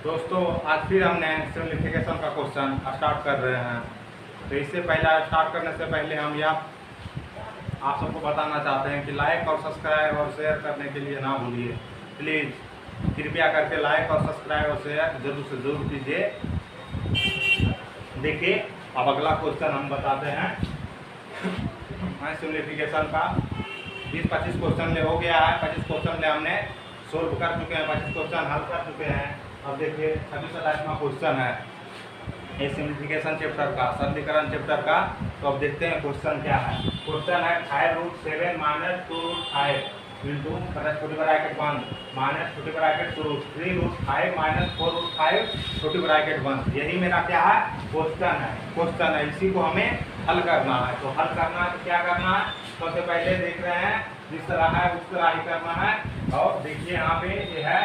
दोस्तों आज फिर हमने सिम्प्लीफिकेशन का क्वेश्चन स्टार्ट कर रहे हैं। तो इससे पहले स्टार्ट करने से पहले हम यह आप सबको बताना चाहते हैं कि लाइक और सब्सक्राइब और शेयर करने के लिए ना भूलिए। प्लीज़ कृपया करके लाइक और सब्सक्राइब और शेयर जरूर से जरूर कीजिए। देखिए अब अगला क्वेश्चन हम बताते हैं। सिम्प्लीफिकेशन का 20-25 क्वेश्चन ले हो गया है। 25 क्वेश्चन ले हमने सोल्व कर चुके हैं, 25 क्वेश्चन हल कर चुके हैं। अब देखिए 26वां क्वेश्चन है ये सिम्प्लीफिकेशन चैप्टर का, सरलीकरण चैप्टर का। तो अब देखते हैं क्वेश्चन क्या है। क्वेश्चन है 5√7 माइनस 2√5 इंटू छोटी ब्रैकेट 1 माइनस छोटी ब्रैकेट 2 3√5 माइनस 4√5 छोटी ब्रैकेट 1। यही मेरा क्या है क्वेश्चन है। इसी को हमें हल करना है। तो हल करना है तो क्या करना है, सबसे पहले देख रहे हैं जिस तरह है उस तरह ही करना है। और देखिए यहाँ पे ये है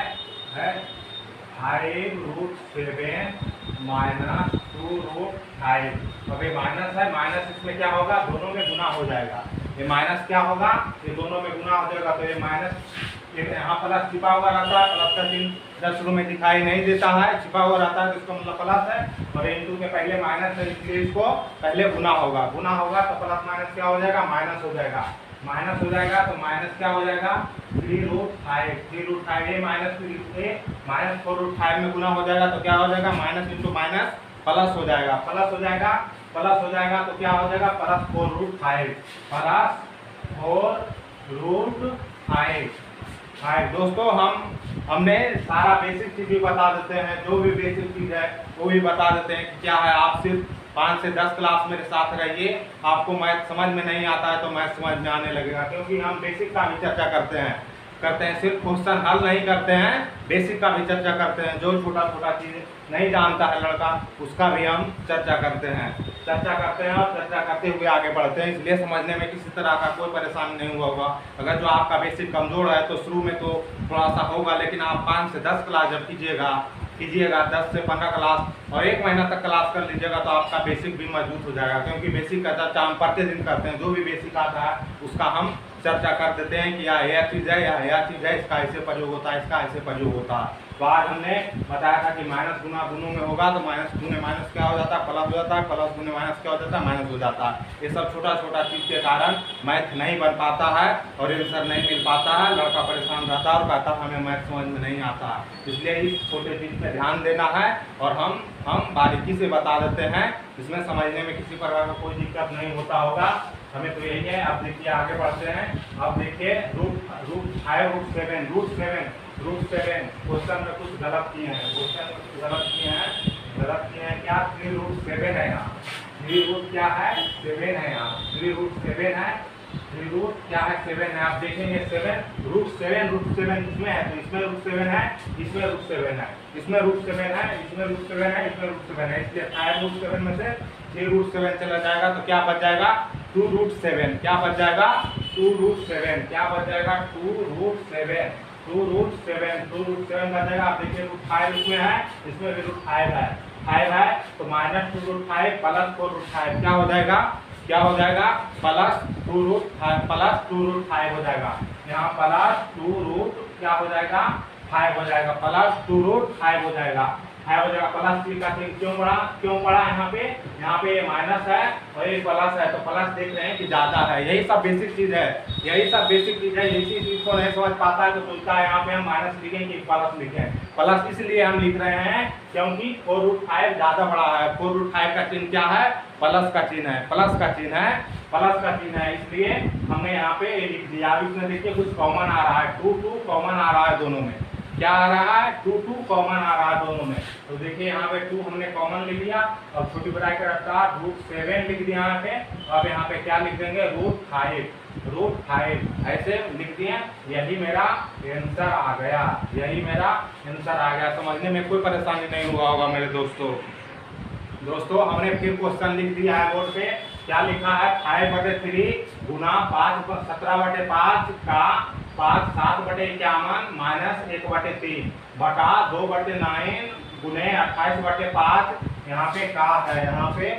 5√7 माइनस 2√5। अब ये माइनस है, माइनस इसमें क्या होगा, दोनों में गुना हो जाएगा। ये माइनस क्या होगा, ये दोनों में गुना हो जाएगा। तो ये माइनस यहाँ प्लस छिपा हुआ रहता है, प्लस का चिन्ह शुरू में दिखाई नहीं देता है, छिपा हुआ रहता है तो इसका मतलब प्लस है। और इंटू के पहले माइनस है इसलिए इसको पहले गुना होगा तो प्लस माइनस क्या हो जाएगा, माइनस हो जाएगा। माइनस हो जाएगा तो माइनस क्या हो जाएगा 3√5 ये माइनस 4√5 में गुना हो जाएगा तो क्या हो जाएगा, माइनस इंटू माइनस प्लस हो जाएगा तो क्या हो जाएगा प्लस 4√5 दोस्तों हमने सारा बेसिक चीज भी बता देते हैं, जो भी बेसिक चीज है वो भी बता देते हैं कि क्या है। आप सिर्फ 5 से 10 क्लास मेरे साथ रहिए। आपको मैथ समझ में नहीं आता है तो मैथ समझ में आने लगेगा, क्योंकि हम बेसिक का भी चर्चा करते हैं। सिर्फ क्वेश्चन हल नहीं करते हैं, बेसिक का भी चर्चा करते हैं। जो छोटा चीज नहीं जानता है लड़का उसका भी हम चर्चा करते हैं और चर्चा करते हुए आगे बढ़ते हैं। इसलिए समझने में किसी तरह का कोई परेशानी नहीं हुआ होगा। अगर जो आपका बेसिक कमजोर है तो शुरू में तो थोड़ा सा होगा, लेकिन आप 5 से 10 क्लास जब कीजिएगा 10 से 15 क्लास और 1 महीना तक क्लास कर लीजिएगा तो आपका बेसिक भी मजबूत हो जाएगा। क्योंकि बेसिक का चर्चा हम प्रतिदिन करते हैं। जो भी बेसिक आता है उसका हम चर्चा कर देते हैं कि यह चीज़ है या यह चीज़ है, इसका ऐसे प्रयोग होता है, इसका ऐसे प्रयोग होता है। तो आज हमने बताया था कि माइनस गुना दोनों में होगा तो माइनस गुने माइनस क्या हो जाता है, प्लस हो जाता है, प्लस गुने माइनस क्या हो जाता है, माइनस हो जाता है। ये सब छोटा चीज़ के कारण मैथ नहीं बन पाता है और आंसर नहीं मिल पाता है। लड़का परेशान रहता है और कहता है हमें मैथ समझ में नहीं आता है। इसलिए इस छोटे चीज़ पर ध्यान देना है और हम बारीकी से बता देते हैं। इसमें समझने में किसी प्रकार का कोई दिक्कत नहीं होता होगा, हमें तो यही है। अब देखिए आगे बढ़ते हैं। अब देखिए √7 क्वेश्चन में कुछ गलत किए हैं, गलत किए हैं क्या, 3√7 है यहाँ, 3 क्या है 7 है यहाँ, 3√7 है, 3 क्या है 7 है। आप देखेंगे 7√7 इसमें है तो इसमें √7 है, इसमें √7 है, इसमें √7 है, इसमें √7 है, इसमें √7 है। इसलिए 5√7 में से 3√7 चला जाएगा तो क्या बच जाएगा 2√7। क्या बच जाएगा 2√7, क्या बच जाएगा 2√7 बच जाएगा। आप देखिए √5 इसमें है, इसमें भी √5 है, 5 है तो माइनस 2√5 प्लस 4√5 क्या हो जाएगा प्लस 2√5 हो जाएगा। यहाँ प्लस 2 क्या हो जाएगा 5 हो जाएगा, प्लस 2√5 हो जाएगा, 5 हो जाएगा। प्लस थ्री का चिन्ह क्यों पड़ा यहाँ पे ये माइनस है और ये प्लस है तो प्लस देख रहे हैं कि ज्यादा है। यही सब बेसिक चीज है, इसी चीज को नहीं समझ पाता है तो सोचता है यहाँ पे हम माइनस लिखें कि प्लस लिखें। प्लस इसलिए हम लिख रहे हैं क्योंकि 4√5 ज्यादा बड़ा है। 4√5 का चिन्ह क्या है, प्लस का चिन्ह है, इसलिए हमने यहाँ पे लिख दिया। अब इसमें देखिए कुछ कॉमन आ रहा है, 2 कॉमन आ रहा है दोनों में। क्या आ रहा है 2 कॉमन आ रहा है दोनों में। तो देखिए यहाँ पे 2 हमने कॉमन लिख लिया और छोटी ब्रैकेट रखता √7 लिख दिया यहाँ पे। अब यहाँ पे क्या लिख देंगे √5 ऐसे लिख दिए। यही मेरा आंसर आ गया। समझने में कोई परेशानी नहीं हुआ होगा मेरे दोस्तों। हमने फिर क्वेश्चन लिख दिया है बोर्ड पे। क्या लिखा है 5/3 गुना 17/5 का 7/51 माइनस 1/3 बटा 2/9 गुने 28/5। यहाँ पे का है, यहाँ पे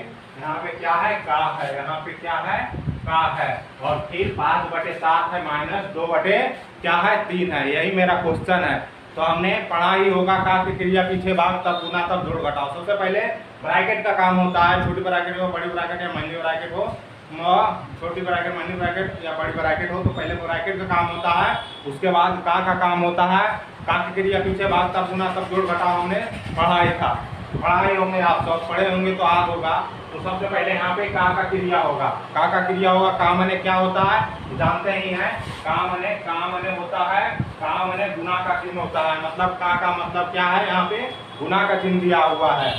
क्या है का है, यहाँ पे क्या है का है और फिर 5/7 है माइनस 2/3 है। यही मेरा क्वेश्चन है। तो हमने पढ़ा ही होगा का की क्रिया पीछे भाग तब गुना तब जोड़ घटाओ। सबसे पहले ब्रैकेट का काम होता है, छोटी ब्रैकेट हो बड़ी ब्रैकेट या महीनी ब्रैकेट हो, छोटी ब्रैकेट महीनी ब्रैकेट या बड़ी ब्रैकेट हो, तो पहले ब्रैकेट का काम होता है, उसके बाद का काम होता है। का की क्रिया पीछे भाग तब गुना तब जोड़ घटाओ हमने पढ़ाई था, पढ़ाई होंगे आप सब पढ़े होंगे तो याद होगा। तो सबसे पहले यहाँ पे का क्रिया होगा, का क्रिया होगा। का मने क्या होता है जानते ही हैं, का मने होता है, का मने गुना का चिन्ह होता है। मतलब का मतलब क्या है, यहाँ पे गुना का चिन्ह दिया हुआ है।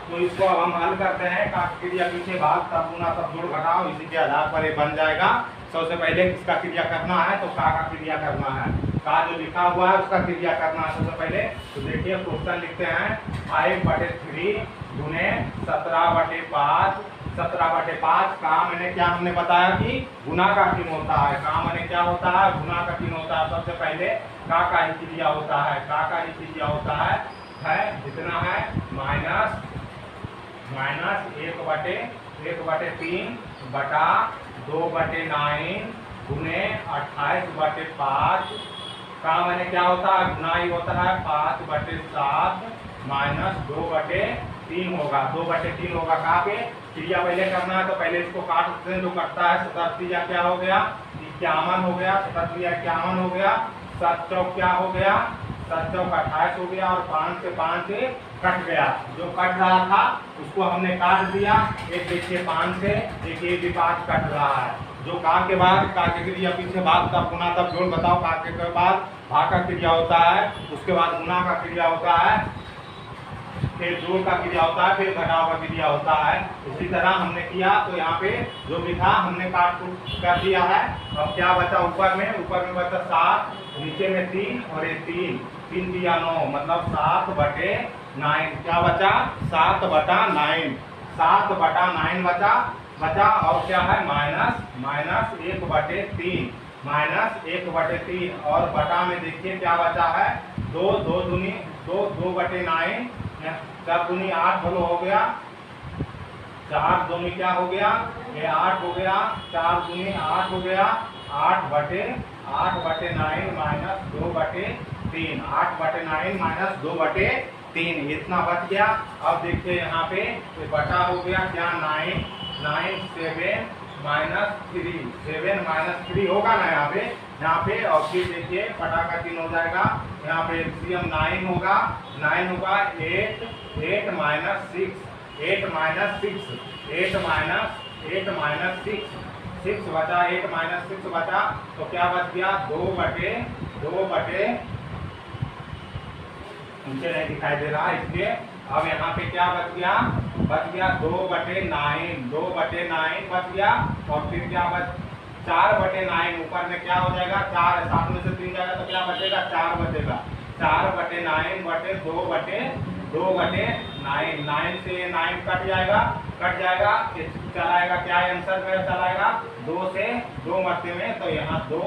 तो इसको अब हम हल करते हैं। का क्रिया पीछे भाग तब गुना तब जोड़ घटाओ, इसी के आधार पर ये बन जाएगा। सबसे पहले किसका क्रिया करना है, तो का क्रिया करना है। का जो लिखा हुआ है उसका क्रिया करना है सबसे पहले। तो देखिए क्वेश्चन लिखते हैं 5/3 गुने 17/5, 17/5। का मैंने क्या हमने बताया कि गुना का चिन्ह होता है। का मैंने क्या होता है, गुना का चिन्ह होता है। सबसे पहले का ही क्रिया होता है, का ही क्रिया होता है जितना है माइनस 1/3 बटा 2/9 गुने 28/5। का मैंने क्या होता है, गुना ही होता है 5/7 माइनस 2/3 होगा, 2/3 होगा। का पे क्रिया पहले करना है तो पहले इसको काट देते हैं। जो कटता है 7 क्या हो गया 51 हो गया, 7 51 हो गया, 7 चौक क्या हो गया 7 चौक 28 हो गया, और 5 से 5 कट गया। जो कट रहा था उसको हमने काट दिया। एक देखिए 5 से, देखिए भी 5 कट रहा है। जो का के बाद का की क्रिया पीछे भाग तब गुना तब जोड़ बताओ। का के बाद भाग का क्रिया होता है, उसके बाद गुना का क्रिया होता है, फिर जोड़ का क्रिया होता है, फिर घटाव का क्रिया होता है। इसी तरह हमने किया। तो यहाँ पे जो भी था हमने काट कर दिया है। अब क्या बचा ऊपर में बचा 7, नीचे में 3 और ये 3 दिया 9, मतलब 7/9। क्या बचा 7/9, 7/9 बचा। और क्या है माइनस 1/3 और बटा में देखिए क्या बचा है 2/9, 4 दूनी 8 हो गया, 4 दूनी क्या हो गया ये 8 हो गया, 4 दूनी 8 हो गया, 8/9 माइनस 2/3, 8/9 माइनस 2/3 इतना बच गया। अब देखिए यहाँ पे तो बटा हो गया क्या 9 7 माइनस 3, 7 माइनस 3 होगा ना यहाँ पे। और फिर देखिए पटा का 3 हो जाएगा, यहाँ पे एलसीएम 9 होगा, 8 माइनस 6, 8 माइनस 6 बचा, 8 माइनस 6 बचा। तो क्या बच गया 2/2 नीचे नहीं दिखाई दे रहा इसलिए। अब यहाँ पे क्या बच गया 2/9 बच गया। और फिर क्या 4/9 ऊपर में क्या हो जाएगा 4, 7 में से 3 जाएगा तो क्या बचेगा 4 बचेगा, 4/9 बटे 2/9, 9 से 9 कट जाएगा, चलाएगा क्या आंसर मेरा चलाएगा 2 से 2 मरते में। तो यहाँ 2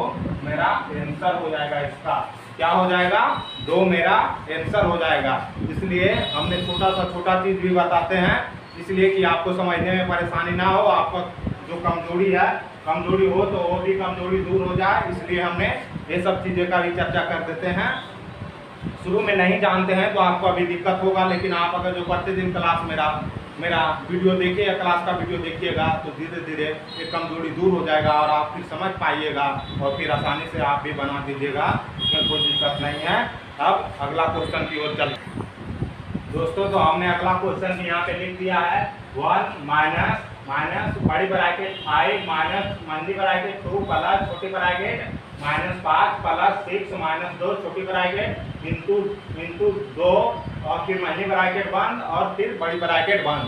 मेरा आंसर हो जाएगा। इसका क्या हो जाएगा 2 मेरा आंसर हो जाएगा। इसलिए हमने छोटा चीज भी बताते हैं, इसलिए कि आपको समझने में परेशानी ना हो। आपको जो कमजोरी हो तो वो भी कमजोरी दूर हो जाए, इसलिए हमने ये सब चीज़ें का भी चर्चा कर देते हैं। शुरू में नहीं जानते हैं तो आपको अभी दिक्कत होगा, लेकिन आप अगर जो प्रतिदिन क्लास मेरा वीडियो देखिए या क्लास का वीडियो देखिएगा तो धीरे धीरे ये कमजोरी दूर हो जाएगा और आप फिर समझ पाइएगा और फिर आसानी से आप भी बना दीजिएगा, इसमें कोई दिक्कत नहीं है। अब अगला क्वेश्चन की ओर चल दोस्तों। तो हमने अगला क्वेश्चन यहाँ पे लिख दिया है 1 माइनस बड़ी ब्रैकेट 5 माइनस मंदी ब्रैकेट 2 प्लस छोटी ब्रैकेट -5 प्लस 6 माइनस 2 छोटी ब्रैकेट इंटू 2 और फिर मंदी ब्रैकेट 1 और फिर बड़ी ब्रैकेट 1।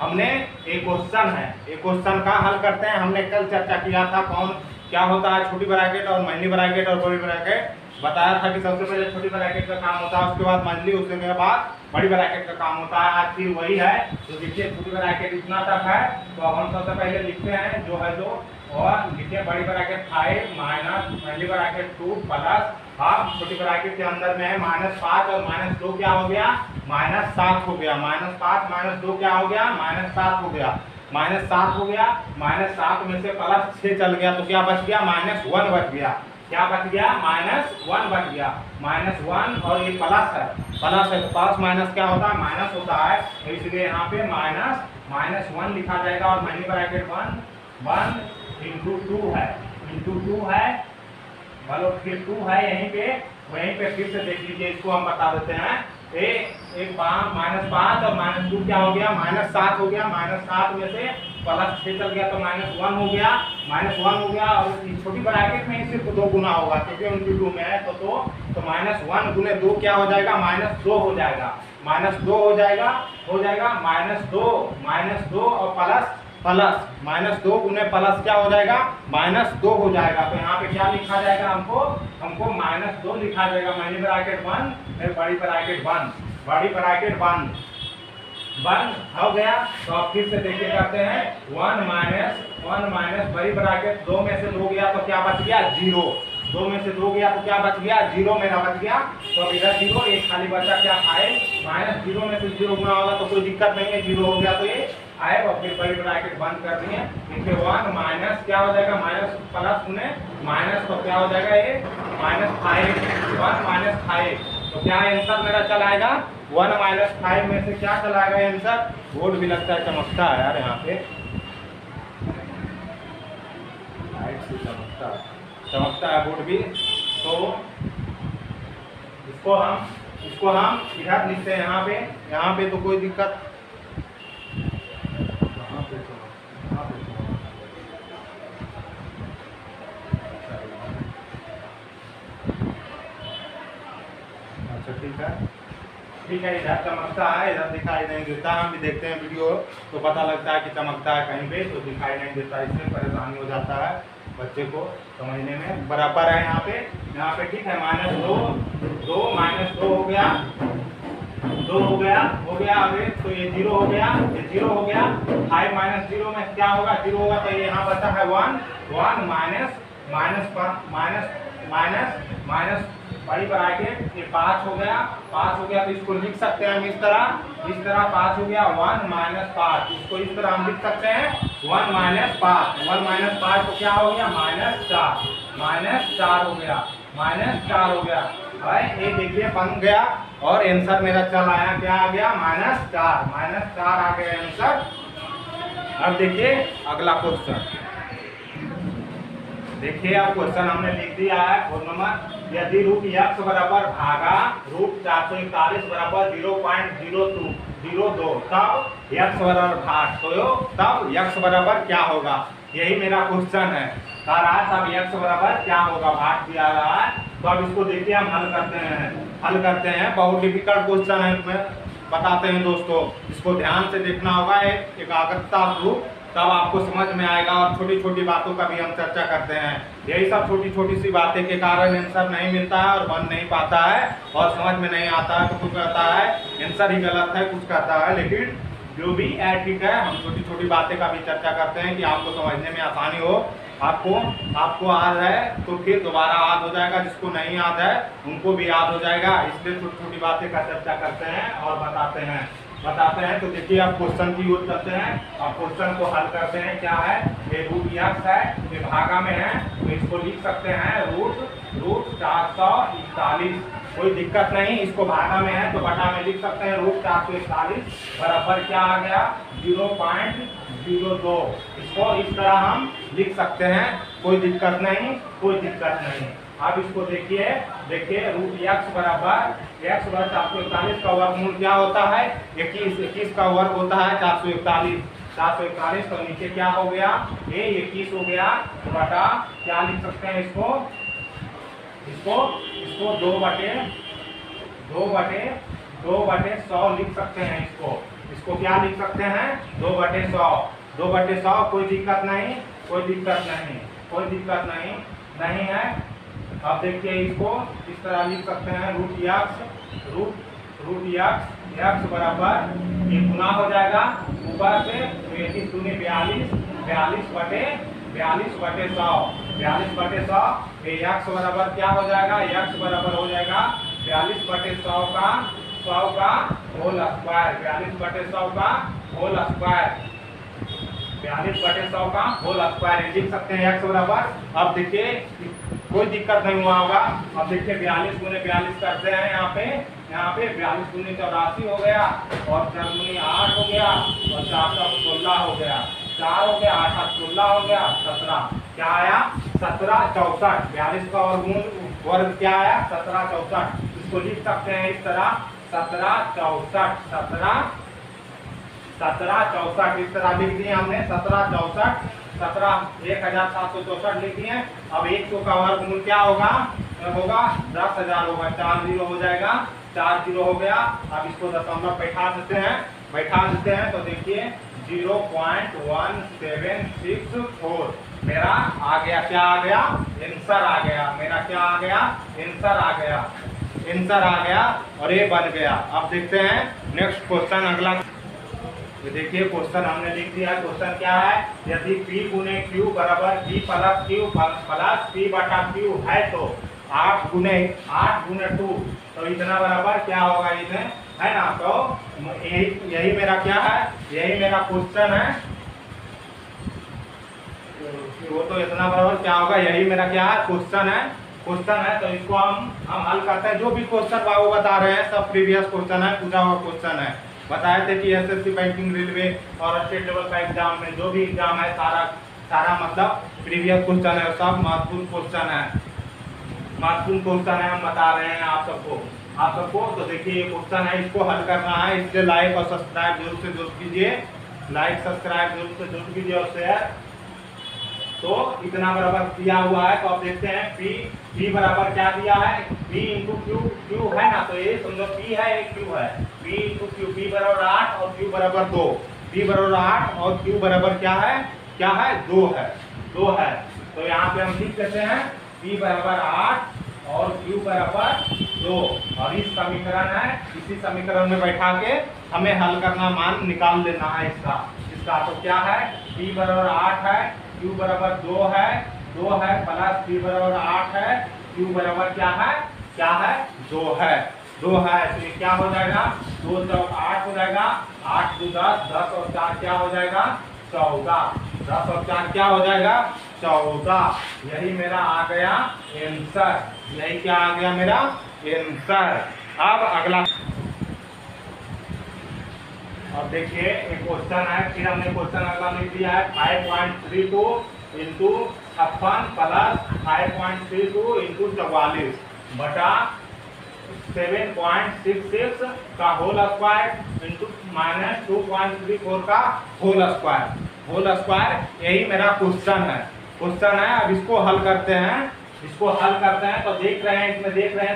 हमने एक क्वेश्चन है, एक क्वेश्चन का हल करते हैं। हमने कल चर्चा किया था क्या होता है छोटी ब्रैकेट और मंदी ब्रैकेट और बड़ी ब्रैकेट। बताया था कि सबसे पहले छोटी ब्रैकेट का काम होता है, उसके बाद मंथली, उसके बाद बड़ी ब्रैकेट का काम होता है। आज फिर वही है। तो देखिए छोटी ब्रैकेट इतना तक है, तो अब हम सबसे पहले लिखते हैं जो है और लिखिए बड़ी bracket 5 minus monthly bracket 2 plus half छोटी ब्रैकेट के अंदर में है -5 और -2 क्या हो गया -7 हो गया। -5 -2 क्या हो गया -7 हो गया। -7 हो गया, -7 में से +6 चल गया तो क्या बच गया -1 बच गया। क्या बच गया, -1 बच गया, -1 और ये प्लस है तो प्लस माइनस क्या होता है, माइनस होता है, तो इसलिए यहाँ पे -1 लिखा जाएगा और मनी ब्रैकेट 1 इंटू 2 है, बोलो फिर 2 है यहीं पे फिर से देख लीजिए, इसको हम बता देते हैं। एक -5 और -2 क्या हो गया, -7 हो गया, -7 में से प्लस 6 चल गया तो -1 हो गया, और छोटी ब्रैकेट में ही सिर्फ 2 गुना होगा क्योंकि उनकी 2 में है तो -1 गुने 2 क्या हो जाएगा, -2 हो जाएगा, -2 हो जाएगा, -2 और प्लस -2 गुने प्लस क्या हो जाएगा, -2 हो जाएगा। तो यहाँ पे क्या लिखा जाएगा, हमको -2 लिखा जाएगा, मनी ब्रैकेट 1 बड़ी ब्रैकेट 1 हो गया। तो अब फिर से देखिए करते हैं, 1 माइनस बड़ी ब्रैकेट 2 में से 2 गया तो क्या बच गया, 0, 2 में से 2 गया तो क्या बच गया, 0 मेरा बच गया। तो अब इधर 0 एक खाली बचा, क्या आए, -0 में से 0 गुना होगा तो कोई दिक्कत नहीं है, 0 हो गया तो ये आए और फिर बड़ी ब्रैकेट बंद कर दिए। देखिए 1 माइनस क्या हो जाएगा, माइनस प्लस गुने माइनस तो क्या हो जाएगा, ये -5, 1 -5 तो क्या आंसर मेरा चलाएगा, 1 -5 में से क्या चलाएगा आंसर, बोर्ड भी लगता है चमकता है यार, यहाँ पे लाइट से चमकता है बोर्ड भी। तो इसको हम इधर लिखते हैं, यहाँ पे तो कोई दिक्कत, अच्छा ठीक है, इधर चमकता है, इधर दिखाई नहीं देता, हम भी देखते हैं वीडियो तो पता लगता है कि चमकता है कहीं पे तो दिखाई नहीं देता, इससे परेशानी हो जाता है बच्चे को समझने में। बराबर है यहाँ पे ठीक है, -2 हो गया, 2 हो गया अभी तो ये 0 हो गया, 5 - 0 में क्या होगा, 0 होगा तो ये यहाँ बचा है 1 माइनस बड़ी ब्रैकेट ये 5 हो गया तो इसको लिख सकते हैं हम इस तरह 5 हो गया, 1 - 5 इसको इस तरह हम लिख सकते हैं, 1 - 5 तो क्या हो गया, -4 हो गया भाई, ये देखिए बन गया और आंसर मेरा चल आया, क्या आ गया, -4 आ गया आंसर। अब देखिए अगला क्वेश्चन, देखिए अब क्वेश्चन हमने लिख दिया है, क्वेश्चन नंबर, यदि √x बराबर भागा √441 बराबर 0.02 तब x बराबर भाग, तो तब x बराबर क्या होगा, यही मेरा क्वेश्चन है। तब x बराबर क्या होगा, भाग दिया रहा है। तो अब इसको देखिए हम हल करते हैं, बहुत डिफिकल्ट क्वेश्चन है, बताते हैं दोस्तों, इसको ध्यान से देखना होगा एकाग्रता रूप, तब आपको समझ में आएगा। और छोटी छोटी बातों का भी हम चर्चा करते हैं, यही सब छोटी सी बातें के कारण आंसर नहीं मिलता है और बन नहीं पाता है और समझ में नहीं आता है, तो कुछ कहता है आंसर ही गलत है, कुछ कहता है, लेकिन जो भी है ठीक है। हम छोटी बातें का भी चर्चा करते हैं कि आपको समझने में आसानी हो। आपको याद है तो फिर दोबारा याद हो जाएगा, जिसको नहीं याद है उनको भी याद हो जाएगा, इसलिए छोटी बातें का चर्चा करते हैं और बताते हैं। तो देखिए आप क्वेश्चन की ओर चलते हैं, अब क्वेश्चन को हल करते हैं। क्या है, ये √x है, ये भागा में है तो इसको लिख सकते हैं √441, कोई दिक्कत नहीं, इसको भागा में है तो बटा में लिख सकते हैं, √441 बराबर क्या आ गया, 0.02, इसको इस तरह हम लिख सकते हैं, कोई दिक्कत नहीं। अब इसको देखिए √x बराबर 441 का वर्गमूल क्या होता है, 21 का वर्ग होता है 441, तो नीचे क्या हो गया, ये 21 हो गया, तो बटा क्या लिख सकते हैं, इसको 2/100 लिख सकते हैं, इसको क्या लिख सकते हैं, 2/100, कोई दिक्कत नहीं है। अब देखिए इसको इस तरह लिख सकते हैं, √x बराबर ये गुना हो जाएगा ऊपर से, 21 दूनी 42/100, ये x बराबर क्या हो जाएगा, x बराबर हो जाएगा 42/100 का होल स्क्वायर, 42/100 का होल स्क्वायर लिख सकते हैं x बराबर। अब देखिए कोई दिक्कत नहीं हुआ होगा। अब देखिए 42 गुने 42 करते हैं यहाँ पे 42 गुने 84 हो गया और 4 गुने 8 हो गया और 4 का 16 हो गया, 4 हो गया 8 8 16 हो गया 17, क्या आया 17 64। 42 का वर्ग क्या आया 17 64। इसको लिख सकते हैं इस तरह 17 64 17 64 इस तरह लिख दिए हमने 17 64 17,1764 लिख दिए। अब 100 का वर्गमूल क्या होगा 10,000 होगा, 4 जीरो हो जाएगा, 4 जीरो हो गया। अब इसको दशमलव बैठा देते हैं तो देखिए 0.1764 मेरा आ गया, क्या आ गया आंसर आ गया, मेरा क्या आ गया आंसर आ गया और ये बन गया। अब देखते हैं नेक्स्ट क्वेश्चन अगला। तो देखिए क्वेश्चन हमने लिख दिया। क्वेश्चन क्या है, यदि P गुने Q बराबर P plus Q plus P बटा Q है तो 8 गुने 2 तो इतना बराबर क्या होगा इसमें, है ना। तो यही मेरा क्या है, यही मेरा क्वेश्चन है। वो तो इतना बराबर क्या होगा, यही मेरा क्या है क्वेश्चन है। तो इसको हम हल करते हैं। जो भी क्वेश्चन बाबू बता रहे हैं सब प्रीवियस क्वेश्चन है, पूछा हुआ क्वेश्चन है। बताए थे कि एसएससी बैंकिंग रेलवे और स्टेट लेवल का एग्जाम में जो भी एग्जाम है सारा मतलब प्रीवियस क्वेश्चन है, सब महत्वपूर्ण क्वेश्चन है, हम बता रहे हैं आप सबको। तो देखिए ये क्वेश्चन है, इसको हल करना है, इसलिए लाइक और सब्सक्राइब जरूर से जरूर कीजिए, और शेयर। तो इतना बराबर दिया हुआ है। तो आप देखते हैं P बराबर क्या दिया है, P इंटू Q है ना, तो ये समझो P है ये Q है, P इंटू Q, P बराबर 8 और Q बराबर 2, P बराबर 8 और Q बराबर क्या है 2 है। तो यहाँ पे हम लिख देते हैं P बराबर 8 और Q बराबर 2 और इस समीकरण है, इसी समीकरण में बैठा के हमें हल करना, मान निकाल लेना है इसका। तो क्या है P बराबर 8 है, Q बराबर 2 है प्लस P बराबर 8 है, Q बराबर क्या है 2 है। तो ये क्या हो जाएगा 2 चौक 8 हो जाएगा, 8 2 10, 10 और 4 क्या हो जाएगा 14, 10 और 4 क्या हो जाएगा 14। यही मेरा आ गया आंसर, यही क्या आ गया मेरा आंसर। अब अगला, अब देखिए एक क्वेश्चन है, फिर हमने क्वेश्चन अगला लिख दिया है 5.32 इंटू 56 प्लस 5.32 इंटू 44 बटा 7.66 का होल स्क्वायर इंटू माइनस 2.34 का होल स्क्वायर। यही मेरा क्वेश्चन है। अब इसको हल करते हैं, तो देख रहे हैं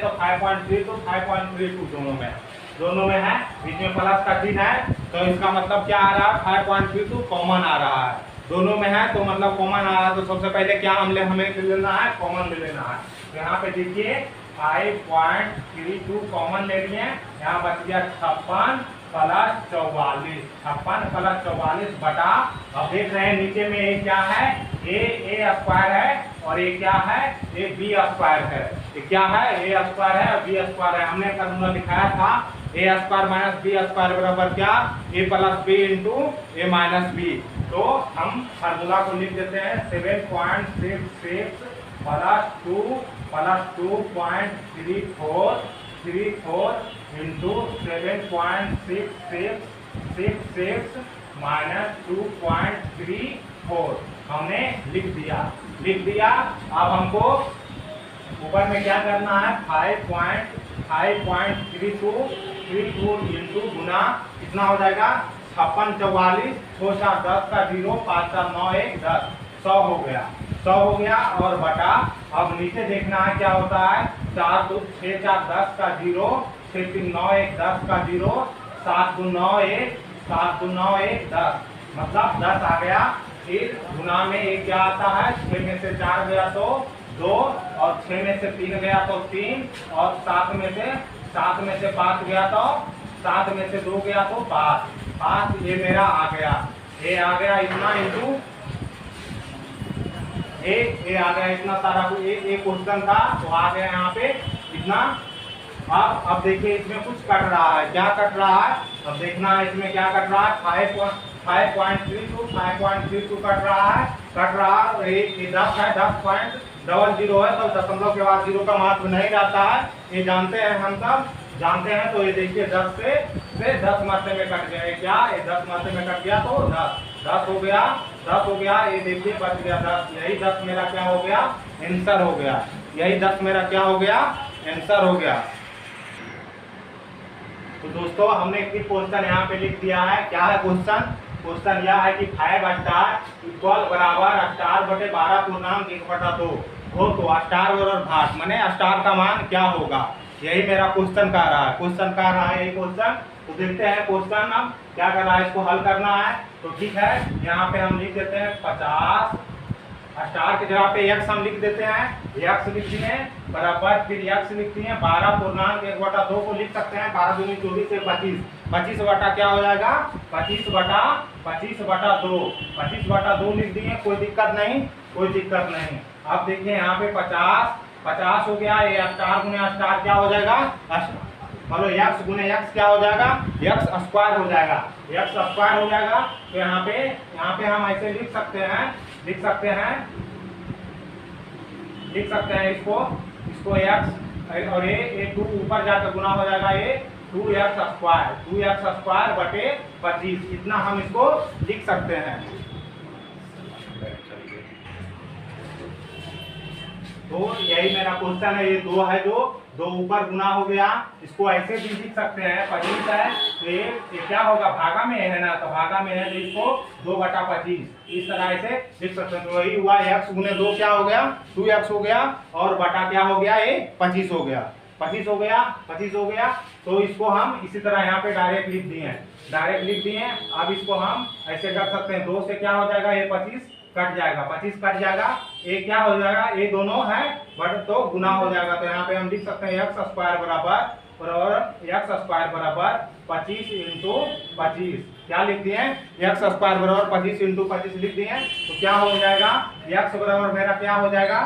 तो 5.32 दोनों में है, बीच में प्लस का चिन्ह है, तो इसका मतलब क्या आ रहा है 5.32 कॉमन आ रहा है, दोनों में है तो मतलब कॉमन आ रहा है। तो सबसे पहले क्या हमें लेना है, कॉमन ले लेना है। तो यहाँ पे देखिए 5.32 कॉमन ले लिए, यहाँ बच गया 56 प्लस 44 बटा, अब देख रहे हैं नीचे में ये क्या है, ए स्क्वायर है और ये क्या है, ये बी स्क्वायर है। ये क्या है, ए स्क्वायर है और बी स्क्वायर है। हमने फॉर्मूला दिखाया था ए स्क्वायर माइनस बी स्क्वायर बराबर क्या, ए प्लस बी इंटू ए माइनस बी। तो हम फॉर्मूला को लिख देते हैं 7.66 प्लस 2.34 इंटू 7.66 माइनस 2.34 हमने लिख दिया। अब हमको ऊपर में क्या करना है 5.32 इंटू गुना कितना हो जाएगा 56 44 6 4 10 का 0 5 4 9 1 10 100 हो गया और बटा, अब नीचे देखना है क्या होता है 4 2 6 4 10 का 0 6 3 9 1 10 का 0 7 2 9 1 10 मतलब 10 आ गया। फिर गुना में एक क्या आता है 6 में से 4 गया तो 2 और 6 में से 3 गया तो 3 और 7 में से 5 गया तो 7 में से 2 गया तो 5 ये मेरा आ गया, ये आ गया इतना इंटू ये आ गया इतना सारा एक क्वेश्चन था तो आ गया यहाँ पे इतना। अब देखिए इसमें कुछ कट रहा है, क्या कट रहा है, अब देखना है इसमें क्या कट रहा है 5.32 कट रहा है, ये 10 है 10.32 डबल जीरो है तो दशमलव के बाद जीरो का महत्व नहीं रहता है, ये जानते हैं हम सब जानते हैं। तो ये देखिए 10 से 10 मात्रा में कट गया, क्या ये 10 मात्रा में कट गया तो 10 हो गया, 10 हो गया, ये देखिए बच गया 10, यही 10 मेरा क्या हो गया, आंसर हो गया, यही 10 मेरा क्या हो गया, आंसर हो गया। तो दोस्तों हमने एक क्वेश्चन यहाँ पे लिख दिया है, क्या है क्वेश्चन, क्वेश्चन यह है कि 5 स्टार इक्वल बराबर स्टार बटे 12 पूर्णांक 1/2 हो तो स्टार और भाग माने स्टार का मान क्या होगा, यही मेरा क्वेश्चन कह रहा है, क्वेश्चन कह रहा है ये क्वेश्चन। तो देखते हैं क्वेश्चन अब क्या कर रहा है, इसको हल करना है। तो ठीक है, यहाँ पे हम लिख देते हैं 50 स्टार की जगह पे x हम लिख देते हैं, x लिख दिए बराबर, फिर x लिख दिए 12 पूर्णांक 1/2 को लिख सकते हैं, 12 दूनी 24 से 25, 25 बटा क्या हो जाएगा, 25 बटा 2, 25/2 लिख दिए, कोई दिक्कत नहीं, कोई दिक्कत नहीं। अब देखिए यहाँ पे 50 हो गया, ये स्टार गुने स्टार क्या हो जाएगा, मतलब x गुने x क्या हो जाएगा, x स्क्वायर हो जाएगा, x स्क्वायर हो जाएगा। तो यहाँ पे हम ऐसे लिख सकते हैं इसको x और ये 2 ऊपर जाकर गुना हो जाएगा, ये 2x स्क्वायर बटे 25, इतना हम इसको लिख सकते हैं। तो यही मेरा क्वेश्चन है, ये 2 है जो 2 ऊपर गुना हो गया, इसको ऐसे भी लिख सकते हैं, 25 है तो ये क्या होगा, भागा में है ना, तो भागा में है तो इसको 2/25 इस तरह से लिख सकते हैं। तो वही हुआ x गुने 2 क्या हो गया, 2x हो गया, और बटा क्या हो गया, ये 25 हो गया, 25 हो गया। तो इसको हम इसी तरह यहाँ पे डायरेक्ट लिख दिए। अब इसको हम ऐसे कर सकते हैं, 2 से क्या हो जाएगा, ये 25 कट जाएगा, ये क्या हो जाएगा, ये दोनों है बट तो गुना हो जाएगा। तो यहाँ पे हम लिख सकते हैं x स्क्वायर बराबर 25 इंटू 25, क्या लिख दिए, x स्क्वायर बराबर 25 इंटू 25 लिख दिए। तो क्या हो जाएगा, x बराबर मेरा क्या हो जाएगा,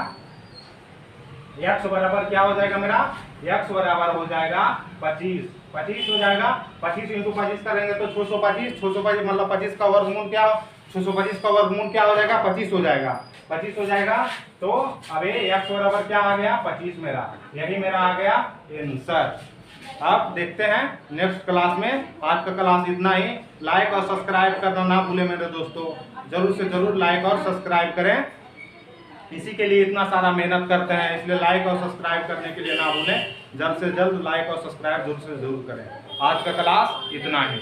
x बराबर क्या हो जाएगा मेरा, x बराबर हो जाएगा 25 हो जाएगा, 25 इंटू 25 करेंगे तो 625 मतलब 25 का वर्गमूल क्या, 625 का वर्गमूल क्या हो जाएगा, 25 हो जाएगा। तो अब ये x बराबर क्या आ गया, 25 मेरा, यही मेरा आ गया आंसर। अब देखते हैं नेक्स्ट क्लास में। आज का क्लास इतना ही, लाइक और सब्सक्राइब करना ना भूले मेरे दोस्तों, जरूर से जरूर लाइक और सब्सक्राइब करें, इसी के लिए इतना सारा मेहनत करते हैं, इसलिए लाइक और सब्सक्राइब करने के लिए ना भूलें, जल्द से जल्द लाइक और सब्सक्राइब जरूर से जरूर करें। आज का क्लास इतना ही।